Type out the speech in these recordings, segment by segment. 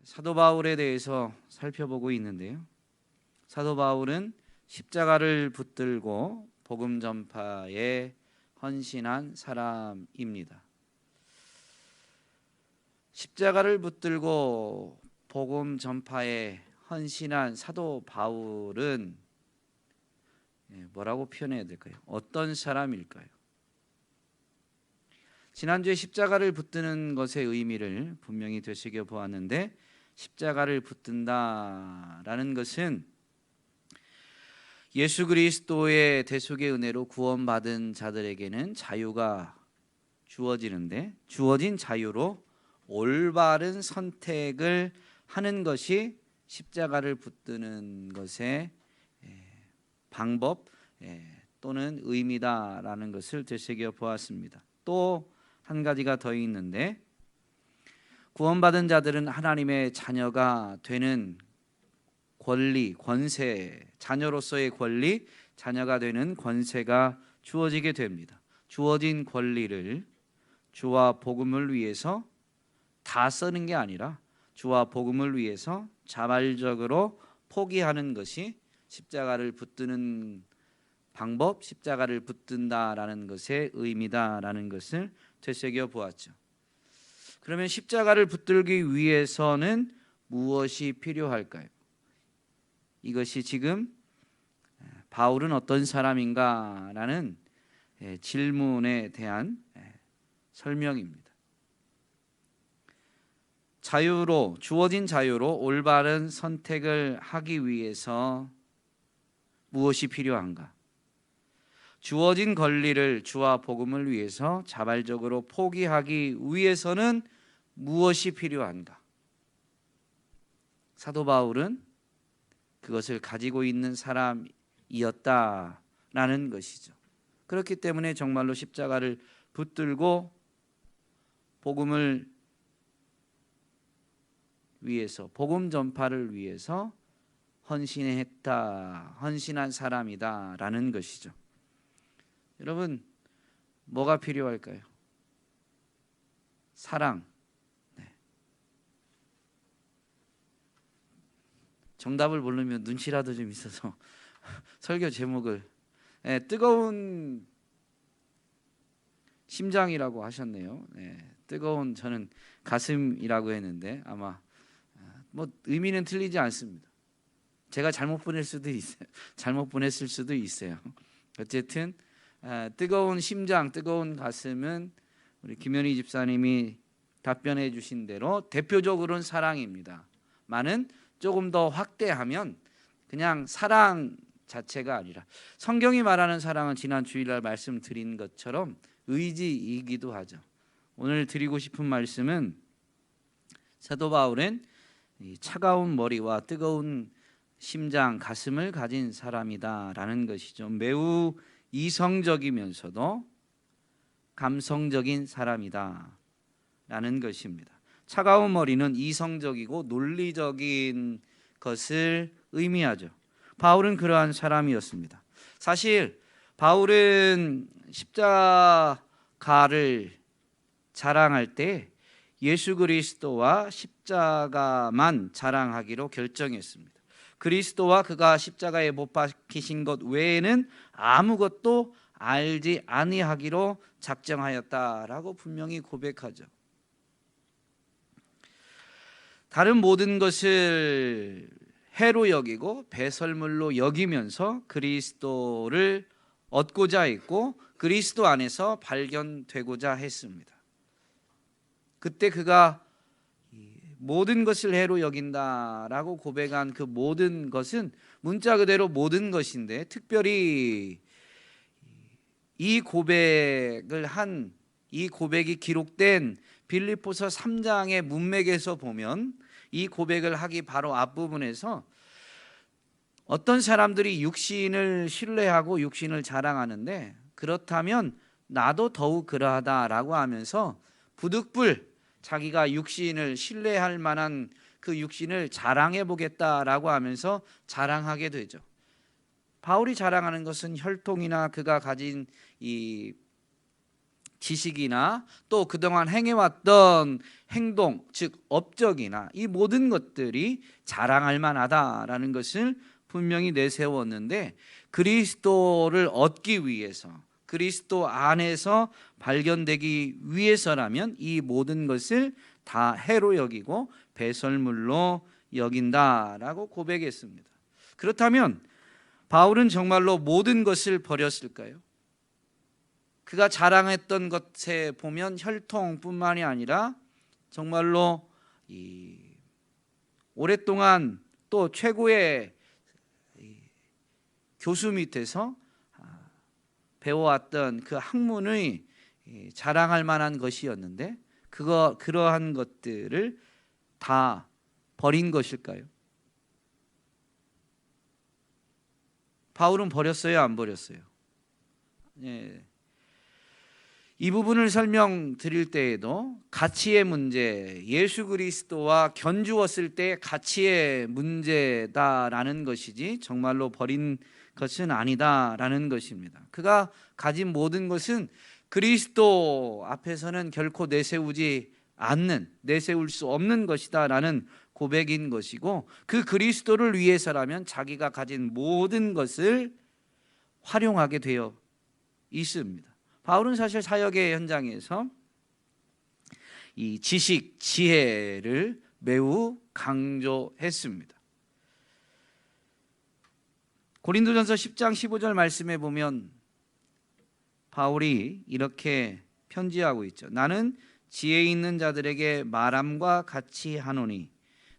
사도 바울에 대해서 살펴보고 있는데요. 사도 바울은 십자가를 붙들고 복음 전파에 헌신한 사람입니다. 십자가를 붙들고 복음 전파에 헌신한 사도 바울은 뭐라고 표현해야 될까요? 어떤 사람일까요? 지난주에 십자가를 붙드는 것의 의미를 분명히 되새겨 보았는데, 십자가를 붙든다라는 것은 예수 그리스도의 대속의 은혜로 구원받은 자들에게는 자유가 주어지는데, 주어진 자유로 올바른 선택을 하는 것이 십자가를 붙드는 것의 방법 또는 의미다라는 것을 되새겨 보았습니다. 또 한 가지가 더 있는데, 구원받은 자들은 하나님의 자녀가 되는 권리, 권세, 자녀로서의 권리, 자녀가 되는 권세가 주어지게 됩니다. 주어진 권리를 주와 복음을 위해서 다 쓰는 게 아니라 주와 복음을 위해서 자발적으로 포기하는 것이 십자가를 붙드는 방법, 십자가를 붙든다라는 것의 의미다라는 것을 되새겨 보았죠. 그러면 십자가를 붙들기 위해서는 무엇이 필요할까요? 이것이 지금 바울은 어떤 사람인가라는 질문에 대한 설명입니다. 자유로, 주어진 자유로 올바른 선택을 하기 위해서 무엇이 필요한가? 주어진 권리를 주와 복음을 위해서 자발적으로 포기하기 위해서는 무엇이 필요한가? 사도 바울은 그것을 가지고 있는 사람이었다라는 것이죠. 그렇기 때문에 정말로 십자가를 붙들고 복음을 위해서, 복음 전파를 위해서 헌신한 사람이다라는 것이죠. 여러분, 뭐가 필요할까요? 사랑. 정답을 모르면 눈치라도 좀 있어서 설교 제목을 뜨거운 심장이라고 하셨네요. 뜨거운, 저는 가슴이라고 했는데 아마 뭐 의미는 틀리지 않습니다. 제가 잘못 보냈을 수도 있어요. 어쨌든 뜨거운 심장, 뜨거운 가슴은 우리 김현희 집사님이 답변해 주신 대로 대표적으로는 사랑입니다. 많은 조금 더 확대하면 그냥 사랑 자체가 아니라, 성경이 말하는 사랑은 지난 주일날 말씀드린 것처럼 의지이기도 하죠. 오늘 드리고 싶은 말씀은 사도 바울은 차가운 머리와 뜨거운 심장, 가슴을 가진 사람이다라는 것이죠. 매우 이성적이면서도 감성적인 사람이다라는 것입니다. 차가운 머리는 이성적이고 논리적인 것을 의미하죠. 바울은 그러한 사람이었습니다. 사실 바울은 십자가를 자랑할 때 예수 그리스도와 십자가만 자랑하기로 결정했습니다. 그리스도와 그가 십자가에 못 박히신 것 외에는 아무것도 알지 아니하기로 작정하였다라고 분명히 고백하죠. 다른 모든 것을 해로 여기고 배설물로 여기면서 그리스도를 얻고자 했고, 그리스도 안에서 발견되고자 했습니다. 그때 그가 모든 것을 해로 여긴다라고 고백한 그 모든 것은 문자 그대로 모든 것인데, 특별히 이 고백이 기록된 빌립보서 3장의 문맥에서 보면, 이 고백을 하기 바로 앞부분에서 어떤 사람들이 육신을 신뢰하고 육신을 자랑하는데, 그렇다면 나도 더욱 그러하다라고 하면서 부득불 자기가 육신을 신뢰할 만한 그 육신을 자랑해 보겠다라고 하면서 자랑하게 되죠. 바울이 자랑하는 것은 혈통이나 그가 가진 이 지식이나 또 그동안 행해왔던 행동, 즉 업적이나 이 모든 것들이 자랑할 만하다라는 것을 분명히 내세웠는데, 그리스도를 얻기 위해서, 그리스도 안에서 발견되기 위해서라면 이 모든 것을 다 해로 여기고 배설물로 여긴다라고 고백했습니다. 그렇다면 바울은 정말로 모든 것을 버렸을까요? 그가 자랑했던 것에 보면 혈통뿐만이 아니라 정말로 오랫동안 또 최고의 교수 밑에서 배워왔던 그 학문의 자랑할 만한 것이었는데, 그러한 것들을 다 버린 것일까요? 바울은 버렸어요, 안 버렸어요? 예. 이 부분을 설명드릴 때에도 가치의 문제, 예수 그리스도와 견주었을 때 가치의 문제다라는 것이지 정말로 버린 것은 아니다라는 것입니다. 그가 가진 모든 것은 그리스도 앞에서는 결코 내세울 수 없는 것이다라는 고백인 것이고, 그 그리스도를 위해서라면 자기가 가진 모든 것을 활용하게 되어 있습니다. 바울은 사실 사역의 현장에서 이 지식, 지혜를 매우 강조했습니다. 고린도전서 10장 15절 말씀에 보면 바울이 이렇게 편지하고 있죠. 나는 지혜 있는 자들에게 말함과 같이 하노니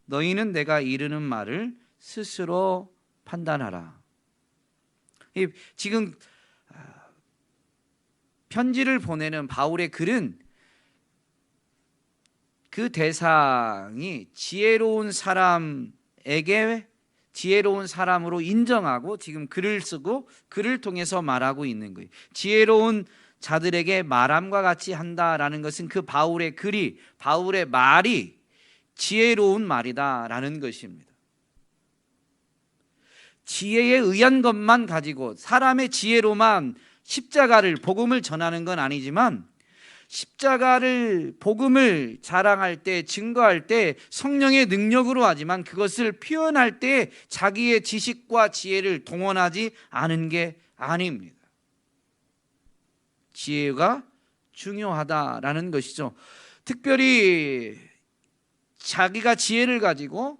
너희는 내가 이르는 말을 스스로 판단하라. 지금 편지를 보내는 바울의 글은 그 대상이 지혜로운 사람에게 지혜로운 사람으로 인정하고 지금 글을 쓰고 글을 통해서 말하고 있는 거예요. 지혜로운 자들에게 말함과 같이 한다라는 것은 그 바울의 글이, 바울의 말이 지혜로운 말이다라는 것입니다. 지혜에 의한 것만 가지고 사람의 지혜로만 십자가를, 복음을 전하는 건 아니지만, 십자가를, 복음을 자랑할 때, 증거할 때 성령의 능력으로 하지만 그것을 표현할 때 자기의 지식과 지혜를 동원하지 않은 게 아닙니다. 지혜가 중요하다라는 것이죠. 특별히 자기가 지혜를 가지고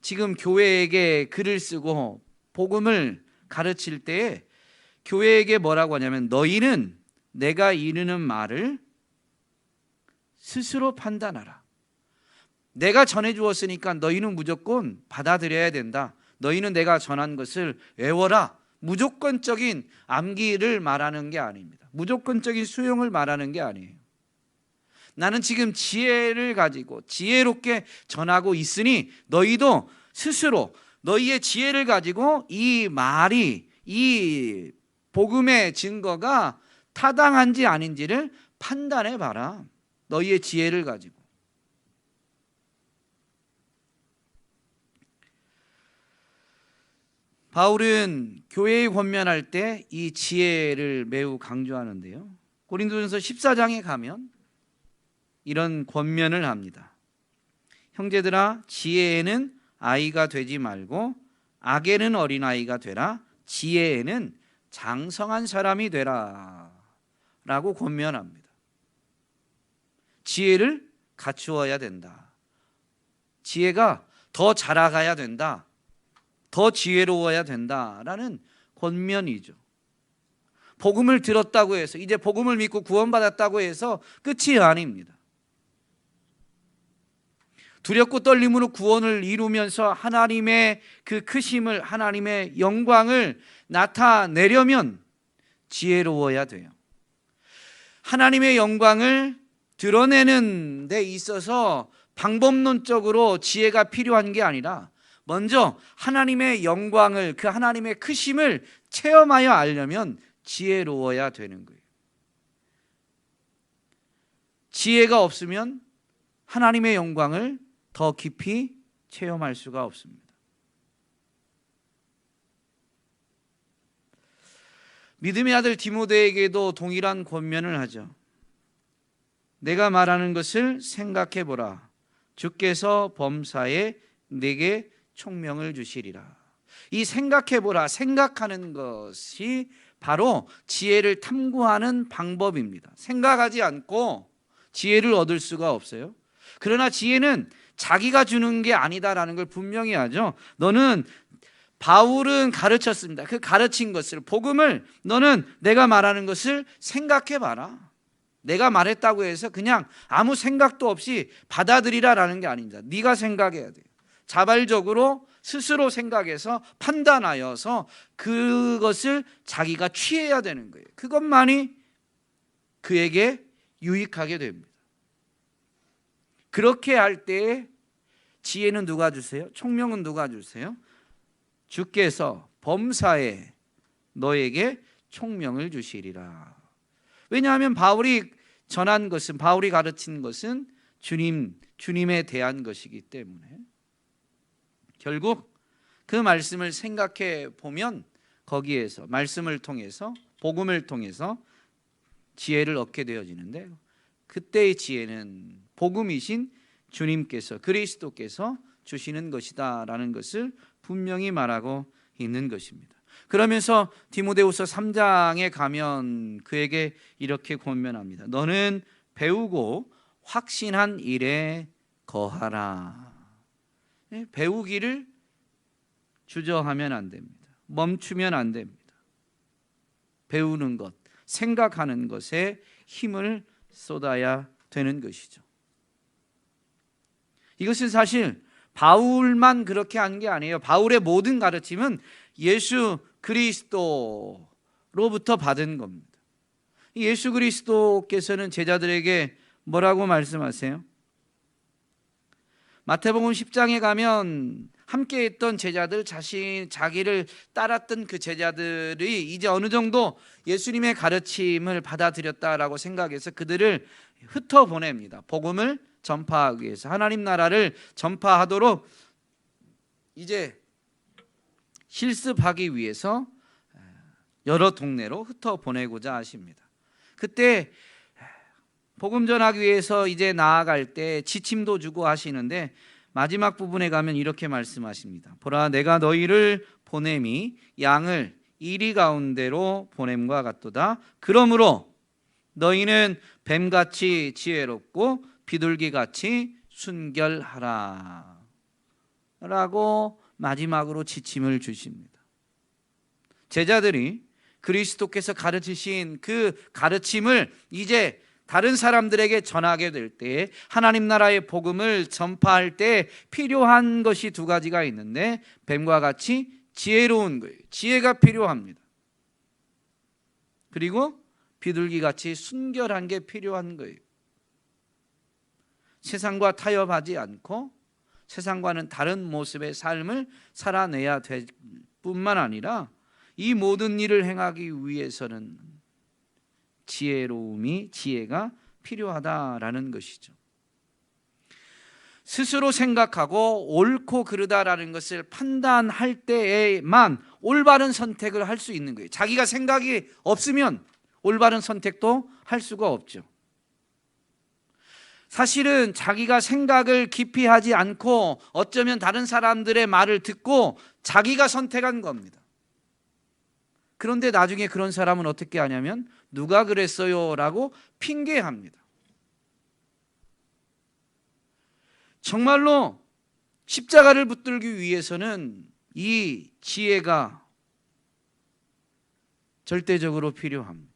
지금 교회에게 글을 쓰고 복음을 가르칠 때에 교회에게 뭐라고 하냐면 너희는 내가 이르는 말을 스스로 판단하라. 내가 전해 주었으니까 너희는 무조건 받아들여야 된다. 너희는 내가 전한 것을 외워라. 무조건적인 암기를 말하는 게 아닙니다. 무조건적인 수용을 말하는 게 아니에요. 나는 지금 지혜를 가지고 지혜롭게 전하고 있으니 너희도 스스로 너희의 지혜를 가지고 이 말이, 이 복음의 증거가 타당한지 아닌지를 판단해 봐라. 너희의 지혜를 가지고. 바울은 교회에 권면할 때 이 지혜를 매우 강조하는데요. 고린도전서 14장에 가면 이런 권면을 합니다. 형제들아, 지혜에는 아이가 되지 말고 악에는 어린아이가 되라. 지혜에는 장성한 사람이 되라 라고 권면합니다. 지혜를 갖추어야 된다. 지혜가 더 자라가야 된다. 더 지혜로워야 된다라는 권면이죠. 복음을 들었다고 해서, 이제 복음을 믿고 구원받았다고 해서 끝이 아닙니다. 두렵고 떨림으로 구원을 이루면서 하나님의 그 크심을, 하나님의 영광을 나타내려면 지혜로워야 돼요. 하나님의 영광을 드러내는 데 있어서 방법론적으로 지혜가 필요한 게 아니라 먼저 하나님의 영광을, 그 하나님의 크심을 체험하여 알려면 지혜로워야 되는 거예요. 지혜가 없으면 하나님의 영광을 더 깊이 체험할 수가 없습니다. 믿음의 아들 디모데에게도 동일한 권면을 하죠. 내가 말하는 것을 생각해 보라. 주께서 범사에 내게 총명을 주시리라. 이 생각해 보라, 생각하는 것이 바로 지혜를 탐구하는 방법입니다. 생각하지 않고 지혜를 얻을 수가 없어요. 그러나 지혜는 자기가 주는 게 아니다라는 걸 분명히 하죠. 너는 바울은 가르쳤습니다. 그 가르친 것을, 복음을 너는 내가 말하는 것을 생각해 봐라. 내가 말했다고 해서 그냥 아무 생각도 없이 받아들이라라는 게 아닙니다. 네가 생각해야 돼요. 자발적으로 스스로 생각해서 판단하여서 그것을 자기가 취해야 되는 거예요. 그것만이 그에게 유익하게 됩니다. 그렇게 할 때에 지혜는 누가 주세요? 총명은 누가 주세요? 주께서 범사에 너에게 총명을 주시리라. 왜냐하면 바울이 전한 것은, 바울이 가르친 것은 주님에 대한 것이기 때문에 결국 그 말씀을 생각해 보면 거기에서 말씀을 통해서, 복음을 통해서 지혜를 얻게 되어지는데, 그때의 지혜는 복음이신 주님께서, 그리스도께서 주시는 것이다 라는 것을 분명히 말하고 있는 것입니다. 그러면서 디모데후서 3장에 가면 그에게 이렇게 권면합니다. 너는 배우고 확신한 일에 거하라. 배우기를 주저하면 안 됩니다. 멈추면 안 됩니다. 배우는 것, 생각하는 것에 힘을 쏟아야 되는 것이죠. 이것은 사실 바울만 그렇게 한 게 아니에요. 바울의 모든 가르침은 예수 그리스도로부터 받은 겁니다. 예수 그리스도께서는 제자들에게 뭐라고 말씀하세요? 마태복음 10장에 가면 함께 했던 제자들, 자기를 따랐던 그 제자들이 이제 어느 정도 예수님의 가르침을 받아들였다라고 생각해서 그들을 흩어보냅니다. 복음을 전파하기 위해서, 하나님 나라를 전파하도록 이제 실습하기 위해서 여러 동네로 흩어보내고자 하십니다. 그때 복음 전하기 위해서 이제 나아갈 때 지침도 주고 하시는데, 마지막 부분에 가면 이렇게 말씀하십니다. 보라, 내가 너희를 보냄이 양을 이리 가운데로 보냄과 같도다. 그러므로 너희는 뱀같이 지혜롭고 비둘기같이 순결하라 라고 마지막으로 지침을 주십니다. 제자들이 그리스도께서 가르치신 그 가르침을 이제 다른 사람들에게 전하게 될 때, 하나님 나라의 복음을 전파할 때 필요한 것이 두 가지가 있는데, 뱀과 같이 지혜로운 거예요. 지혜가 필요합니다. 그리고 비둘기같이 순결한 게 필요한 거예요. 세상과 타협하지 않고 세상과는 다른 모습의 삶을 살아내야 될 뿐만 아니라, 이 모든 일을 행하기 위해서는 지혜가 필요하다라는 것이죠. 스스로 생각하고 옳고 그르다라는 것을 판단할 때에만 올바른 선택을 할 수 있는 거예요. 자기가 생각이 없으면 올바른 선택도 할 수가 없죠. 사실은 자기가 생각을 깊이 하지 않고 어쩌면 다른 사람들의 말을 듣고 자기가 선택한 겁니다. 그런데 나중에 그런 사람은 어떻게 하냐면, 누가 그랬어요? 라고 핑계합니다. 정말로 십자가를 붙들기 위해서는 이 지혜가 절대적으로 필요합니다.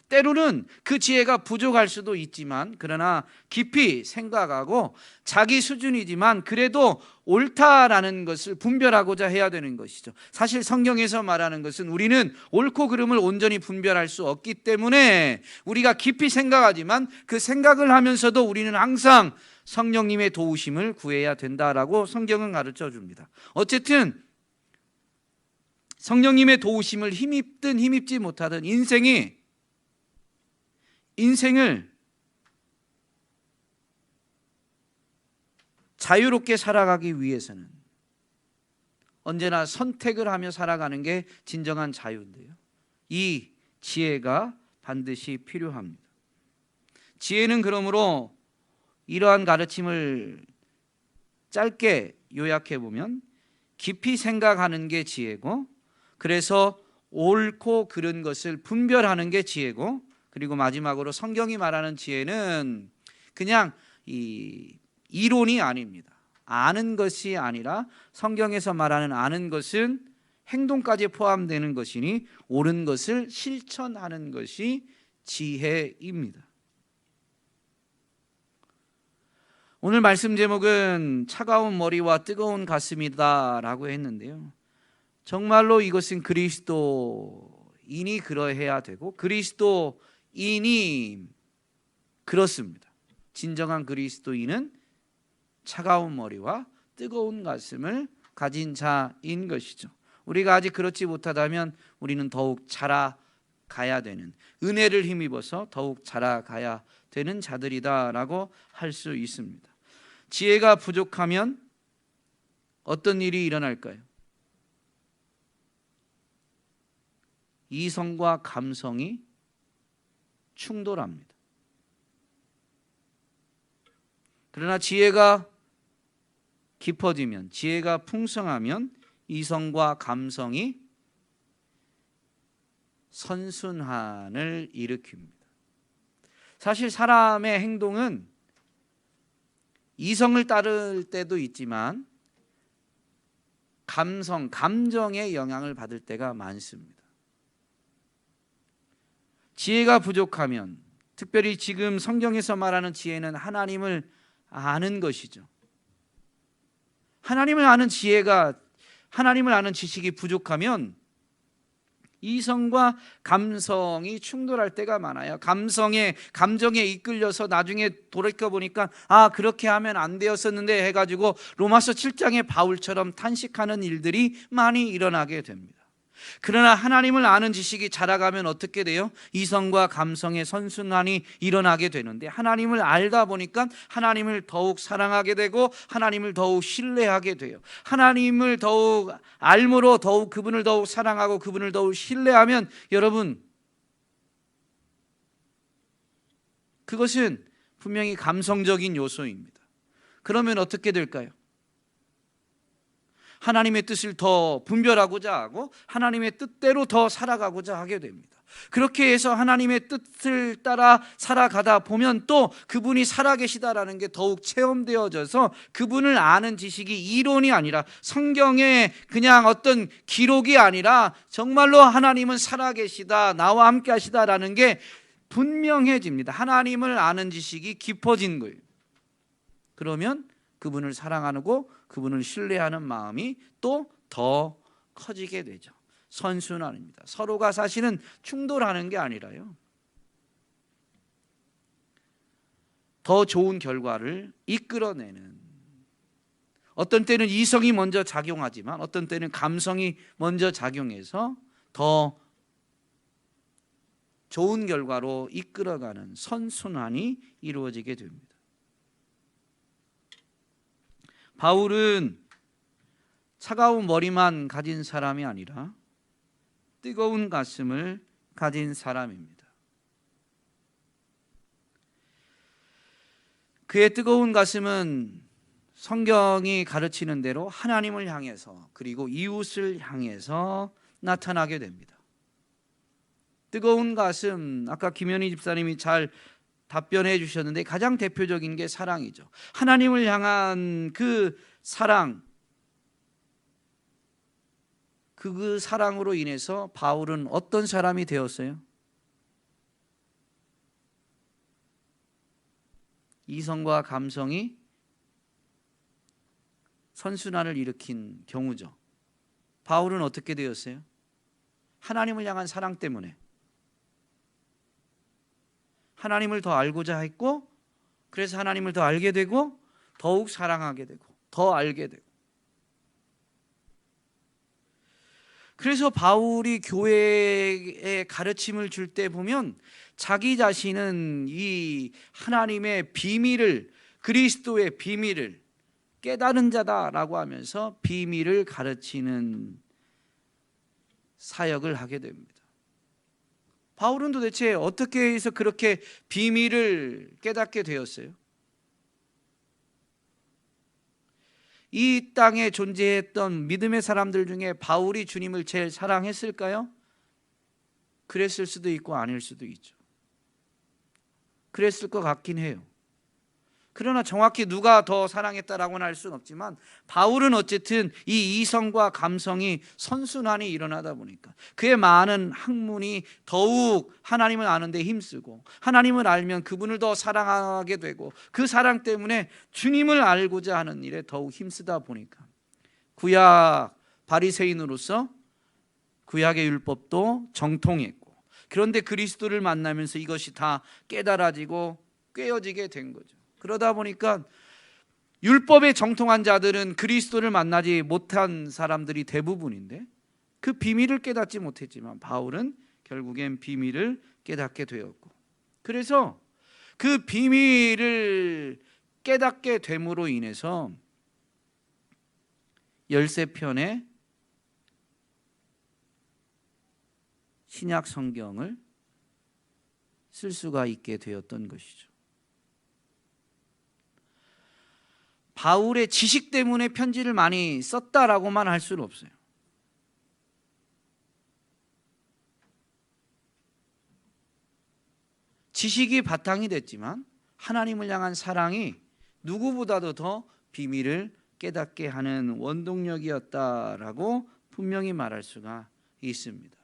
때로는 그 지혜가 부족할 수도 있지만, 그러나 깊이 생각하고 자기 수준이지만 그래도 옳다라는 것을 분별하고자 해야 되는 것이죠. 사실 성경에서 말하는 것은 우리는 옳고 그름을 온전히 분별할 수 없기 때문에 우리가 깊이 생각하지만 그 생각을 하면서도 우리는 항상 성령님의 도우심을 구해야 된다라고 성경은 가르쳐 줍니다. 어쨌든 성령님의 도우심을 힘입든 힘입지 못하든 인생을 자유롭게 살아가기 위해서는 언제나 선택을 하며 살아가는 게 진정한 자유인데요, 이 지혜가 반드시 필요합니다. 지혜는 그러므로 이러한 가르침을 짧게 요약해 보면 깊이 생각하는 게 지혜고, 그래서 옳고 그른 것을 분별하는 게 지혜고, 그리고 마지막으로 성경이 말하는 지혜는 그냥 이론이 아닙니다. 아는 것이 아니라 성경에서 말하는 아는 것은 행동까지 포함되는 것이니 옳은 것을 실천하는 것이 지혜입니다. 오늘 말씀 제목은 차가운 머리와 뜨거운 가슴이다 라고 했는데요, 정말로 이것은 그리스도인이 그러해야 되고 그리스도인이 그렇습니다. 진정한 그리스도인은 차가운 머리와 뜨거운 가슴을 가진 자인 것이죠. 우리가 아직 그렇지 못하다면 우리는 더욱 자라가야 되는, 은혜를 힘입어서 더욱 자라가야 되는 자들이다라고 할 수 있습니다. 지혜가 부족하면 어떤 일이 일어날까요? 이성과 감성이 충돌합니다. 그러나 지혜가 깊어지면, 지혜가 풍성하면 이성과 감성이 선순환을 일으킵니다. 사실 사람의 행동은 이성을 따를 때도 있지만 감정의 영향을 받을 때가 많습니다. 지혜가 부족하면, 특별히 지금 성경에서 말하는 지혜는 하나님을 아는 것이죠. 하나님을 아는 지식이 부족하면 이성과 감성이 충돌할 때가 많아요. 감정에 이끌려서 나중에 돌이켜보니까 그렇게 하면 안 되었었는데 해가지고 로마서 7장의 바울처럼 탄식하는 일들이 많이 일어나게 됩니다. 그러나 하나님을 아는 지식이 자라가면 어떻게 돼요? 이성과 감성의 선순환이 일어나게 되는데, 하나님을 알다 보니까 하나님을 더욱 사랑하게 되고 하나님을 더욱 신뢰하게 돼요. 하나님을 더욱 알므로 더욱 그분을 더욱 사랑하고 그분을 더욱 신뢰하면, 여러분, 그것은 분명히 감성적인 요소입니다. 그러면 어떻게 될까요? 하나님의 뜻을 더 분별하고자 하고 하나님의 뜻대로 더 살아가고자 하게 됩니다. 그렇게 해서 하나님의 뜻을 따라 살아가다 보면 또 그분이 살아계시다라는 게 더욱 체험되어져서 그분을 아는 지식이 이론이 아니라, 성경의 그냥 어떤 기록이 아니라 정말로 하나님은 살아계시다, 나와 함께 하시다라는 게 분명해집니다. 하나님을 아는 지식이 깊어진 거예요. 그러면 그분을 사랑하고 그분을 신뢰하는 마음이 또 더 커지게 되죠. 선순환입니다. 서로가 사실은 충돌하는 게 아니라요, 더 좋은 결과를 이끌어내는, 어떤 때는 이성이 먼저 작용하지만 어떤 때는 감성이 먼저 작용해서 더 좋은 결과로 이끌어가는 선순환이 이루어지게 됩니다. 바울은 차가운 머리만 가진 사람이 아니라 뜨거운 가슴을 가진 사람입니다. 그의 뜨거운 가슴은 성경이 가르치는 대로 하나님을 향해서 그리고 이웃을 향해서 나타나게 됩니다. 뜨거운 가슴, 아까 김현희 집사님이 잘 답변해 주셨는데 가장 대표적인 게 사랑이죠. 하나님을 향한 그 사랑, 그 사랑으로 인해서 바울은 어떤 사람이 되었어요? 이성과 감성이 선순환을 일으킨 경우죠. 바울은 어떻게 되었어요? 하나님을 향한 사랑 때문에 하나님을 더 알고자 했고, 그래서 하나님을 더 알게 되고 더욱 사랑하게 되고 더 알게 되고, 그래서 바울이 교회에 가르침을 줄 때 보면 자기 자신은 이 하나님의 비밀을, 그리스도의 비밀을 깨달은 자다라고 하면서 비밀을 가르치는 사역을 하게 됩니다. 바울은 도대체 어떻게 해서 그렇게 비밀을 깨닫게 되었어요? 이 땅에 존재했던 믿음의 사람들 중에 바울이 주님을 제일 사랑했을까요? 그랬을 수도 있고 아닐 수도 있죠. 그랬을 것 같긴 해요. 그러나 정확히 누가 더 사랑했다라고는 할 수는 없지만 바울은 어쨌든 이 이성과 감성이 선순환이 일어나다 보니까 그의 많은 학문이 더욱 하나님을 아는 데 힘쓰고 하나님을 알면 그분을 더 사랑하게 되고 그 사랑 때문에 주님을 알고자 하는 일에 더욱 힘쓰다 보니까 구약 바리새인으로서 구약의 율법도 정통했고 그런데 그리스도를 만나면서 이것이 다 깨달아지고 꿰어지게 된 거죠. 그러다 보니까 율법에 정통한 자들은 그리스도를 만나지 못한 사람들이 대부분인데 그 비밀을 깨닫지 못했지만 바울은 결국엔 비밀을 깨닫게 되었고 그래서 그 비밀을 깨닫게 됨으로 인해서 13편의 신약 성경을 쓸 수가 있게 되었던 것이죠. 바울의 지식 때문에 편지를 많이 썼다라고만 할 수는 없어요. 지식이 바탕이 됐지만 하나님을 향한 사랑이 누구보다도 더 비밀을 깨닫게 하는 원동력이었다라고 분명히 말할 수가 있습니다.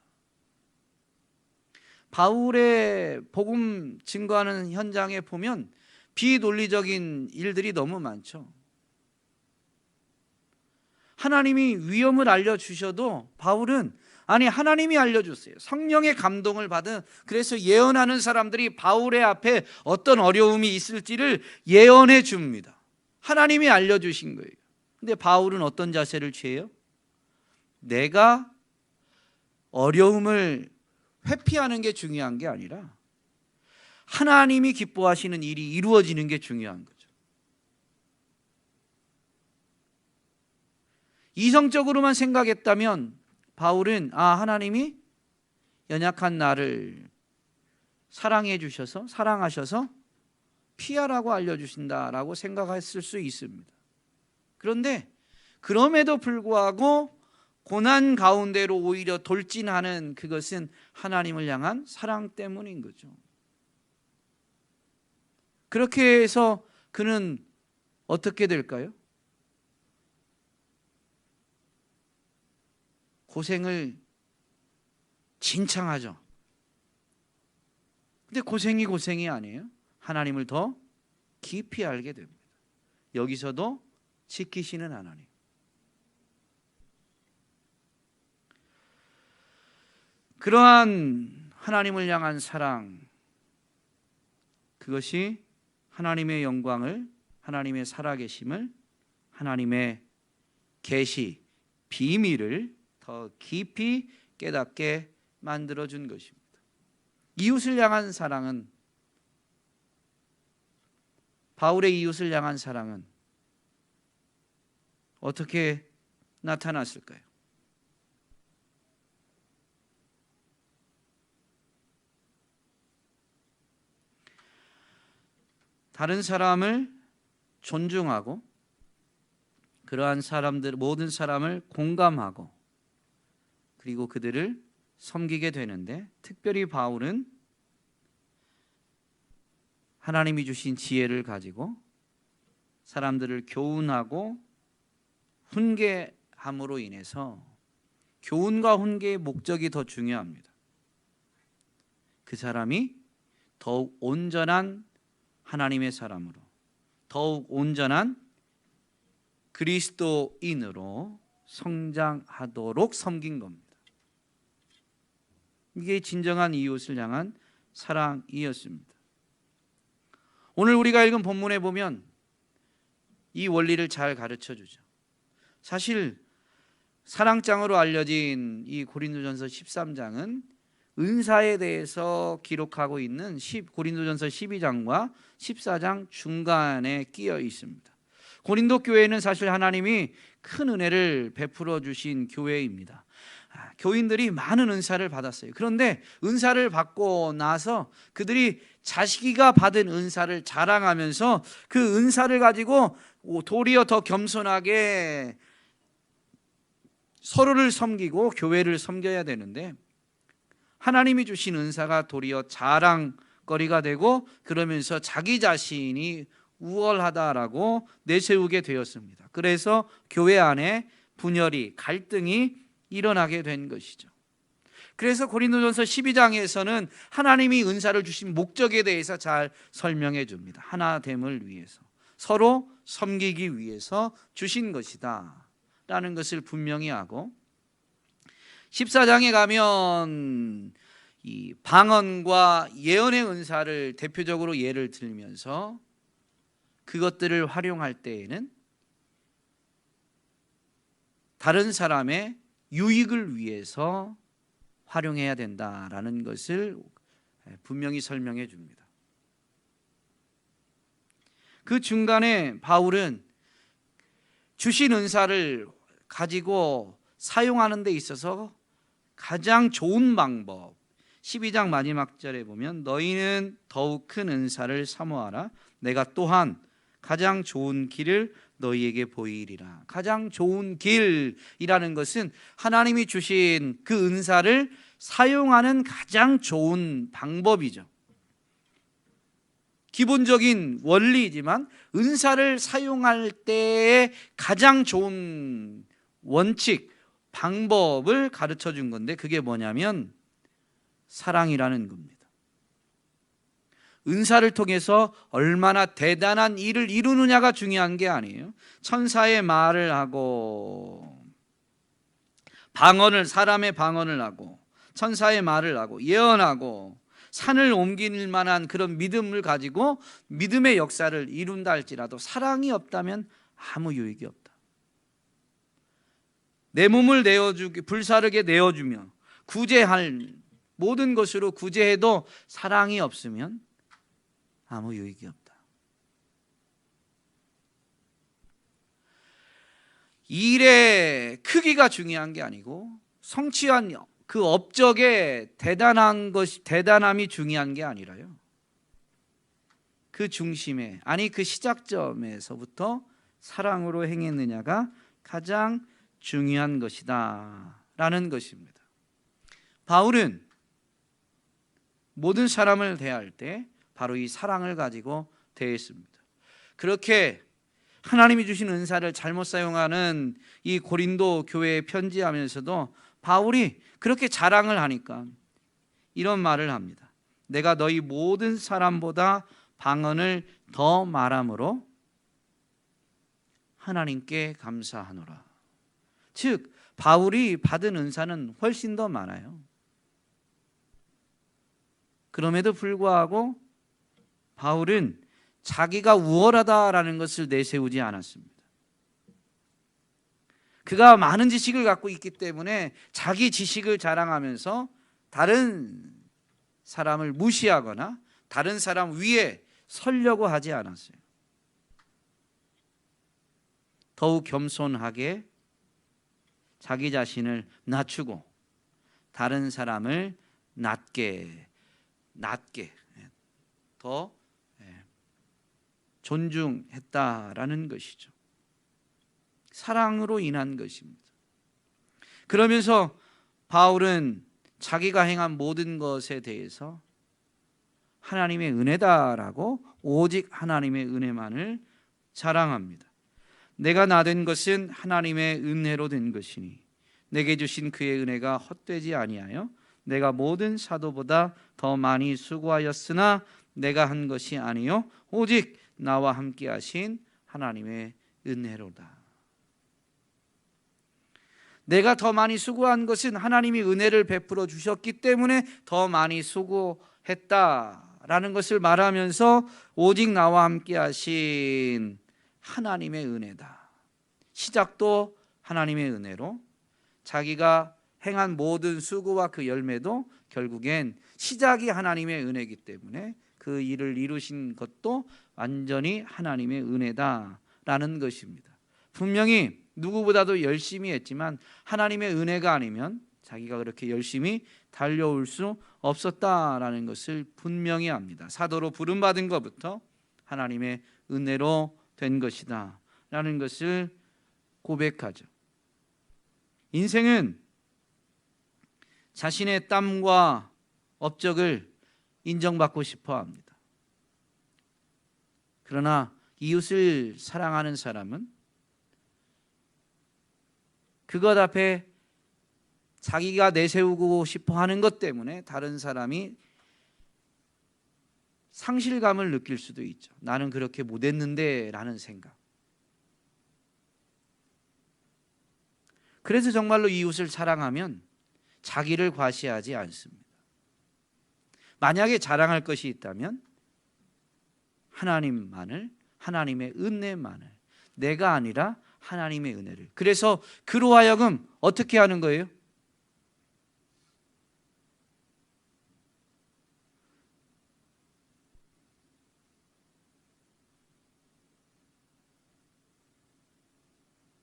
바울의 복음 증거하는 현장에 보면 비논리적인 일들이 너무 많죠. 하나님이 위험을 알려주셔도 바울은 아니 하나님이 알려줬어요. 성령의 감동을 받은 그래서 예언하는 사람들이 바울의 앞에 어떤 어려움이 있을지를 예언해 줍니다. 하나님이 알려주신 거예요. 근데 바울은 어떤 자세를 취해요? 내가 어려움을 회피하는 게 중요한 게 아니라 하나님이 기뻐하시는 일이 이루어지는 게 중요한 거죠. 이성적으로만 생각했다면 바울은 하나님이 연약한 나를 사랑해 주셔서 사랑하셔서 피하라고 알려주신다라고 생각했을 수 있습니다. 그런데 그럼에도 불구하고 고난 가운데로 오히려 돌진하는 그것은 하나님을 향한 사랑 때문인 거죠. 그렇게 해서 그는 어떻게 될까요? 고생을 진창하죠. 근데 고생이 아니에요. 하나님을 더 깊이 알게 됩니다. 여기서도 지키시는 하나님. 그러한 하나님을 향한 사랑, 그것이 하나님의 영광을, 하나님의 살아계심을, 하나님의 계시, 비밀을 더 깊이 깨닫게 만들어준 것입니다. 이웃을 향한 사랑은, 바울의 이웃을 향한 사랑은 어떻게 나타났을까요? 다른 사람을 존중하고 그러한 사람들 모든 사람을 공감하고 그리고 그들을 섬기게 되는데 특별히 바울은 하나님이 주신 지혜를 가지고 사람들을 교훈하고 훈계함으로 인해서 교훈과 훈계의 목적이 더 중요합니다. 그 사람이 더욱 온전한 하나님의 사람으로 더욱 온전한 그리스도인으로 성장하도록 섬긴 겁니다. 이게 진정한 이웃을 향한 사랑이었습니다. 오늘 우리가 읽은 본문에 보면 이 원리를 잘 가르쳐 주죠. 사실 사랑장으로 알려진 이 고린도전서 13장은 은사에 대해서 기록하고 있는 고린도전서 12장과 14장 중간에 끼어 있습니다. 고린도 교회는 사실 하나님이 큰 은혜를 베풀어 주신 교회입니다. 교인들이 많은 은사를 받았어요. 그런데 은사를 받고 나서 그들이 자기가 받은 은사를 자랑하면서 그 은사를 가지고 도리어 더 겸손하게 서로를 섬기고 교회를 섬겨야 되는데, 하나님이 주신 은사가 도리어 자랑거리가 되고 그러면서 자기 자신이 우월하다라고 내세우게 되었습니다. 그래서 교회 안에 분열이, 갈등이 일어나게 된 것이죠. 그래서 고린도전서 12장에서는 하나님이 은사를 주신 목적에 대해서 잘 설명해 줍니다. 하나됨을 위해서, 서로 섬기기 위해서 주신 것이다 라는 것을 분명히 하고, 14장에 가면 이 방언과 예언의 은사를 대표적으로 예를 들면서 그것들을 활용할 때에는 다른 사람의 유익을 위해서 활용해야 된다라는 것을 분명히 설명해 줍니다. 그 중간에 바울은 주신 은사를 가지고 사용하는 데 있어서 가장 좋은 방법, 12장 마지막 절에 보면 너희는 더욱 큰 은사를 사모하라. 내가 또한 가장 좋은 길을 너희에게 보이리라. 가장 좋은 길이라는 것은 하나님이 주신 그 은사를 사용하는 가장 좋은 방법이죠. 기본적인 원리이지만 은사를 사용할 때의 가장 좋은 원칙, 방법을 가르쳐 준 건데, 그게 뭐냐면 사랑이라는 겁니다. 은사를 통해서 얼마나 대단한 일을 이루느냐가 중요한 게 아니에요. 천사의 말을 하고, 사람의 방언을 하고, 천사의 말을 하고, 예언하고, 산을 옮길 만한 그런 믿음을 가지고 믿음의 역사를 이룬다 할지라도 사랑이 없다면 아무 유익이 없다. 내 몸을 불사르게 내어주며 구제할 모든 것으로 구제해도 사랑이 없으면 아무 유익이 없다. 일의 크기가 중요한 게 아니고 성취한 그 업적의 대단함이 중요한 게 아니라요, 그 중심에, 그 시작점에서부터 사랑으로 행했느냐가 가장 중요한 것이다 라는 것입니다. 바울은 모든 사람을 대할 때 바로 이 사랑을 가지고 대했습니다. 그렇게 하나님이 주신 은사를 잘못 사용하는 이 고린도 교회에 편지하면서도 바울이 그렇게 자랑을 하니까 이런 말을 합니다. 내가 너희 모든 사람보다 방언을 더 말함으로 하나님께 감사하노라. 즉 바울이 받은 은사는 훨씬 더 많아요. 그럼에도 불구하고 바울은 자기가 우월하다라는 것을 내세우지 않았습니다. 그가 많은 지식을 갖고 있기 때문에 자기 지식을 자랑하면서 다른 사람을 무시하거나 다른 사람 위에 서려고 하지 않았어요. 더욱 겸손하게 자기 자신을 낮추고 다른 사람을 낮게 더 존중했다라는 것이죠. 사랑으로 인한 것입니다. 그러면서 바울은 자기가 행한 모든 것에 대해서 하나님의 은혜다라고 오직 하나님의 은혜만을 자랑합니다. 내가 나된 것은 하나님의 은혜로 된 것이니 내게 주신 그의 은혜가 헛되지 아니하여 내가 모든 사도보다 더 많이 수고하였으나 내가 한 것이 아니요 오직 나와 함께 하신 하나님의 은혜로다. 내가 더 많이 수고한 것은 하나님이 은혜를 베풀어 주셨기 때문에 더 많이 수고했다라는 것을 말하면서 오직 나와 함께 하신 하나님의 은혜다. 시작도 하나님의 은혜로 자기가 행한 모든 수고와 그 열매도 결국엔 시작이 하나님의 은혜이기 때문에 그 일을 이루신 것도 완전히 하나님의 은혜다라는 것입니다. 분명히 누구보다도 열심히 했지만 하나님의 은혜가 아니면 자기가 그렇게 열심히 달려올 수 없었다라는 것을 분명히 압니다. 사도로 부름받은 것부터 하나님의 은혜로 된 것이다 라는 것을 고백하죠. 인생은 자신의 땀과 업적을 인정받고 싶어 합니다. 그러나 이웃을 사랑하는 사람은 그것 앞에 자기가 내세우고 싶어 하는 것 때문에 다른 사람이 상실감을 느낄 수도 있죠. 나는 그렇게 못했는데 라는 생각. 그래서 정말로 이웃을 사랑하면 자기를 과시하지 않습니다. 만약에 자랑할 것이 있다면 하나님만을, 하나님의 은혜만을, 내가 아니라 하나님의 은혜를. 그래서 그로 하여금 어떻게 하는 거예요?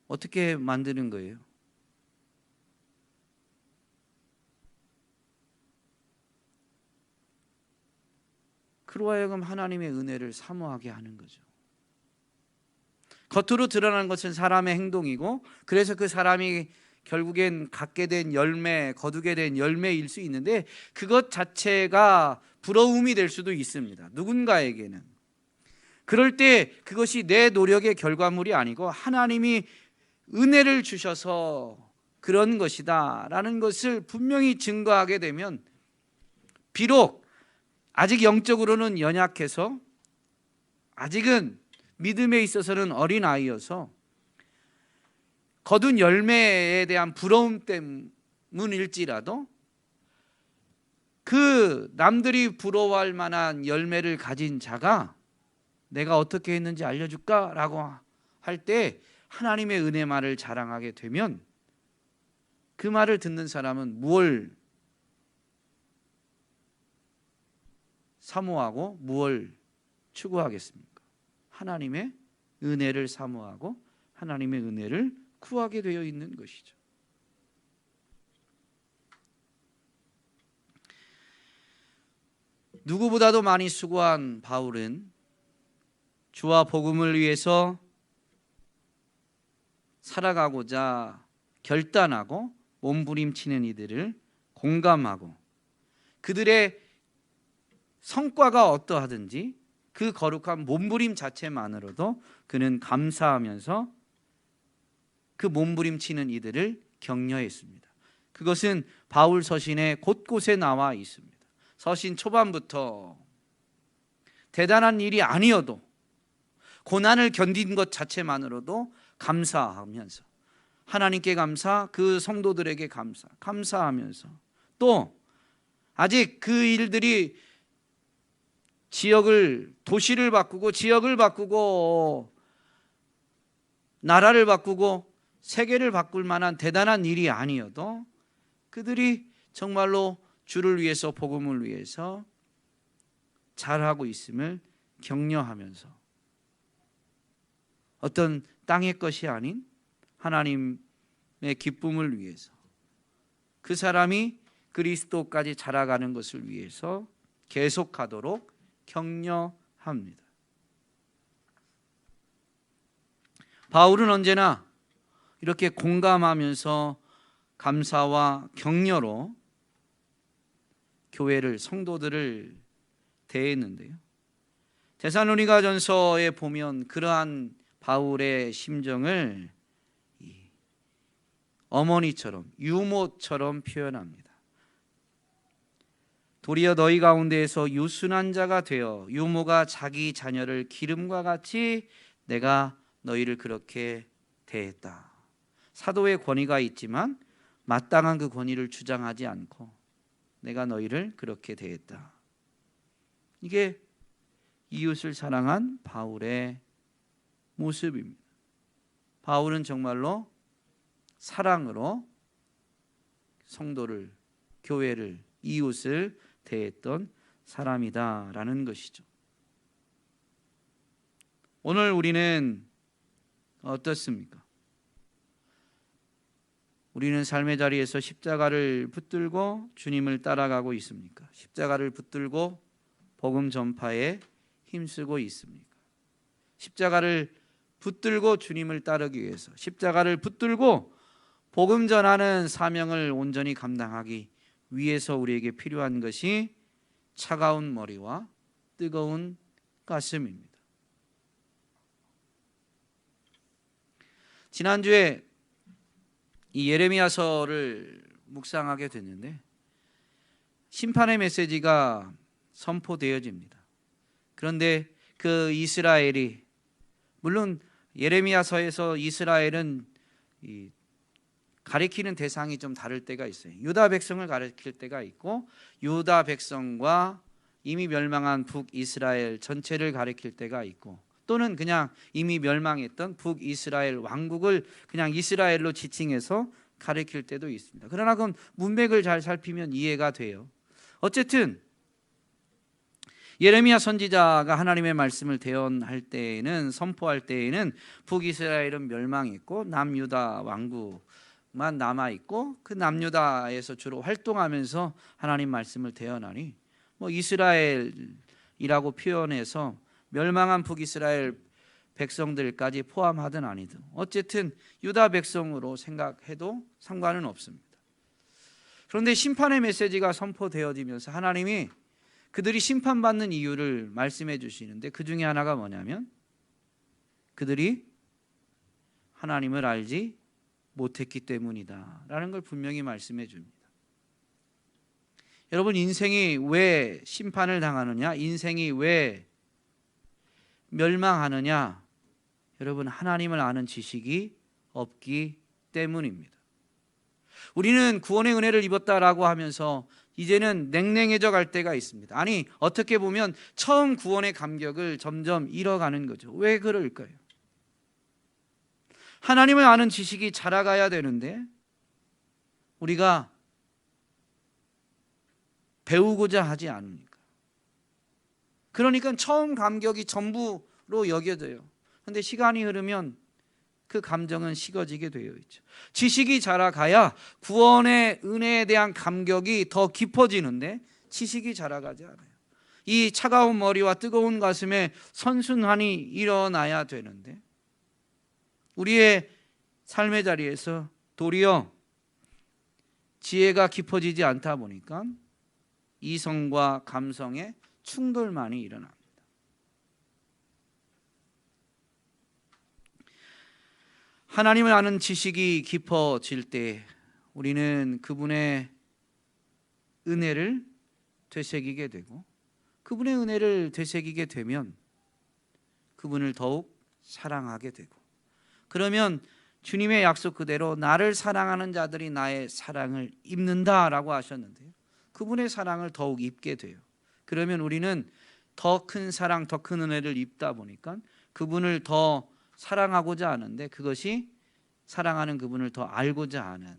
어떻게 만드는 거예요? 그로 하여금 하나님의 은혜를 사모하게 하는 거죠. 겉으로 드러나는 것은 사람의 행동이고, 그래서 그 사람이 결국엔 갖게 된 열매, 거두게 된 열매일 수 있는데 그것 자체가 부러움이 될 수도 있습니다. 누군가에게는. 그럴 때 그것이 내 노력의 결과물이 아니고 하나님이 은혜를 주셔서 그런 것이다 라는 것을 분명히 증거하게 되면, 비록 아직 영적으로는 연약해서, 아직은 믿음에 있어서는 어린아이여서 거둔 열매에 대한 부러움 때문일지라도 그 남들이 부러워할 만한 열매를 가진 자가 내가 어떻게 했는지 알려줄까? 라고 할 때 하나님의 은혜 말을 자랑하게 되면 그 말을 듣는 사람은 무엇을 사모하고 무엇을 추구하겠습니까? 하나님의 은혜를 사모하고 하나님의 은혜를 구하게 되어 있는 것이죠. 누구보다도 많이 수고한 바울은 주와 복음을 위해서 살아가고자 결단하고 몸부림치는 이들을 공감하고 그들의 성과가 어떠하든지 그 거룩한 몸부림 자체만으로도 그는 감사하면서 그 몸부림치는 이들을 격려했습니다. 그것은 바울 서신의 곳곳에 나와 있습니다. 서신 초반부터 대단한 일이 아니어도 고난을 견딘 것 자체만으로도 감사하면서 하나님께 감사, 그 성도들에게 감사하면서 또 아직 그 일들이 도시를 바꾸고 지역을 바꾸고 나라를 바꾸고 세계를 바꿀 만한 대단한 일이 아니어도 그들이 정말로 주를 위해서 복음을 위해서 잘하고 있음을 격려하면서 어떤 땅의 것이 아닌 하나님의 기쁨을 위해서 그 사람이 그리스도까지 자라가는 것을 위해서 계속하도록 격려합니다. 바울은 언제나 이렇게 공감하면서 감사와 격려로 교회를, 성도들을 대했는데요. 데살로니가전서에 보면 그러한 바울의 심정을 어머니처럼, 유모처럼 표현합니다. 도리어 너희 가운데에서 유순한 자가 되어 유모가 자기 자녀를 기름과 같이 내가 너희를 그렇게 대했다. 사도의 권위가 있지만 마땅한 그 권위를 주장하지 않고 내가 너희를 그렇게 대했다. 이게 이웃을 사랑한 바울의 모습입니다. 바울은 정말로 사랑으로 성도를, 교회를, 이웃을 대했던 사람이다라는 것이죠. 오늘 우리는 어떻습니까? 우리는 삶의 자리에서 십자가를 붙들고 주님을 따라가고 있습니까? 십자가를 붙들고 복음 전파에 힘쓰고 있습니까? 십자가를 붙들고 주님을 따르기 위해서, 십자가를 붙들고 복음 전하는 사명을 온전히 감당하기 위해서 우리에게 필요한 것이 차가운 머리와 뜨거운 가슴입니다. 지난주에 이 예레미야서를 묵상하게 됐는데 심판의 메시지가 선포되어집니다. 그런데 그 이스라엘이, 물론 예레미야서에서 이스라엘은 가리키는 대상이 좀 다를 때가 있어요. 유다 백성을 가리킬 때가 있고, 유다 백성과 이미 멸망한 북이스라엘 전체를 가리킬 때가 있고, 또는 그냥 이미 멸망했던 북이스라엘 왕국을 그냥 이스라엘로 지칭해서 가리킬 때도 있습니다. 그러나 그건 문맥을 잘 살피면 이해가 돼요. 어쨌든 예레미야 선지자가 하나님의 말씀을 대언할 때에는, 선포할 때에는 북이스라엘은 멸망했고 남유다 왕국만 남아있고, 그 남유다에서 주로 활동하면서 하나님 말씀을 대언하니, 이스라엘이라고 표현해서 멸망한 북이스라엘 백성들까지 포함하든 아니든 어쨌든 유다 백성으로 생각해도 상관은 없습니다. 그런데 심판의 메시지가 선포되어지면서 하나님이 그들이 심판받는 이유를 말씀해 주시는데, 그 중에 하나가 뭐냐면 그들이 하나님을 알지 못했기 때문이다 라는 걸 분명히 말씀해 줍니다. 여러분, 인생이 왜 심판을 당하느냐, 인생이 왜 멸망하느냐, 여러분, 하나님을 아는 지식이 없기 때문입니다. 우리는 구원의 은혜를 입었다라고 하면서 이제는 냉랭해져 갈 때가 있습니다. 아니, 어떻게 보면 처음 구원의 감격을 점점 잃어가는 거죠. 왜 그럴까요? 하나님을 아는 지식이 자라가야 되는데 우리가 배우고자 하지 않으니까. 그러니까 처음 감격이 전부로 여겨져요. 그런데 시간이 흐르면 그 감정은 식어지게 되어 있죠. 지식이 자라가야 구원의 은혜에 대한 감격이 더 깊어지는데 지식이 자라가지 않아요. 이 차가운 머리와 뜨거운 가슴에 선순환이 일어나야 되는데 우리의 삶의 자리에서 도리어 지혜가 깊어지지 않다 보니까 이성과 감성의 충돌만이 일어납니다. 하나님을 아는 지식이 깊어질 때 우리는 그분의 은혜를 되새기게 되고, 그분의 은혜를 되새기게 되면 그분을 더욱 사랑하게 되고, 그러면 주님의 약속 그대로 나를 사랑하는 자들이 나의 사랑을 입는다라고 하셨는데요, 그분의 사랑을 더욱 입게 돼요. 그러면 우리는 더 큰 사랑, 더 큰 은혜를 입다 보니까 그분을 더 사랑하고자 하는데, 그것이 사랑하는 그분을 더 알고자 하는,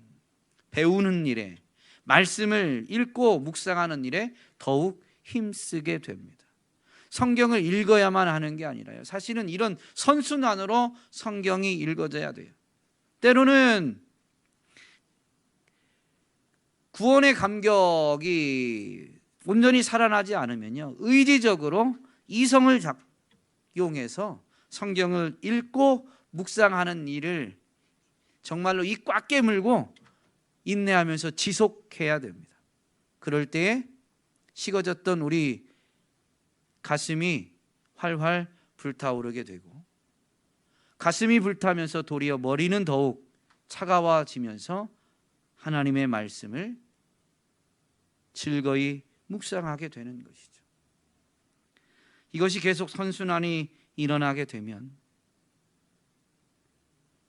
배우는 일에, 말씀을 읽고 묵상하는 일에 더욱 힘쓰게 됩니다. 성경을 읽어야만 하는 게 아니라요, 사실은 이런 선순환으로 성경이 읽어져야 돼요. 때로는 구원의 감격이 온전히 살아나지 않으면요, 의지적으로 이성을 작용해서 성경을 읽고 묵상하는 일을 정말로 이 꽉 깨물고 인내하면서 지속해야 됩니다. 그럴 때에 식어졌던 우리 가슴이 활활 불타오르게 되고, 가슴이 불타면서 도리어 머리는 더욱 차가워지면서 하나님의 말씀을 즐거이 묵상하게 되는 것이죠. 이것이 계속 선순환이 일어나게 되면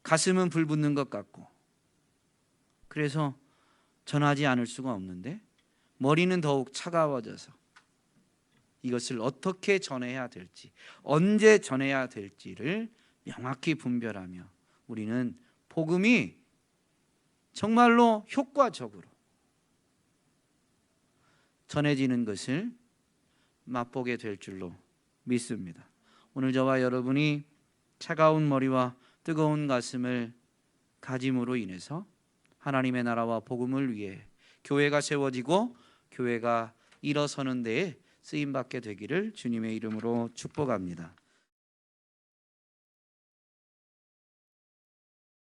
가슴은 불붙는 것 같고, 그래서 전하지 않을 수가 없는데 머리는 더욱 차가워져서 이것을 어떻게 전해야 될지, 언제 전해야 될지를 명확히 분별하며 우리는 복음이 정말로 효과적으로 전해지는 것을 맛보게 될 줄로 믿습니다. 오늘 저와 여러분이 차가운 머리와 뜨거운 가슴을 가짐으로 인해서 하나님의 나라와 복음을 위해 교회가 세워지고 교회가 일어서는 데에 쓰임받게 되기를 주님의 이름으로 축복합니다.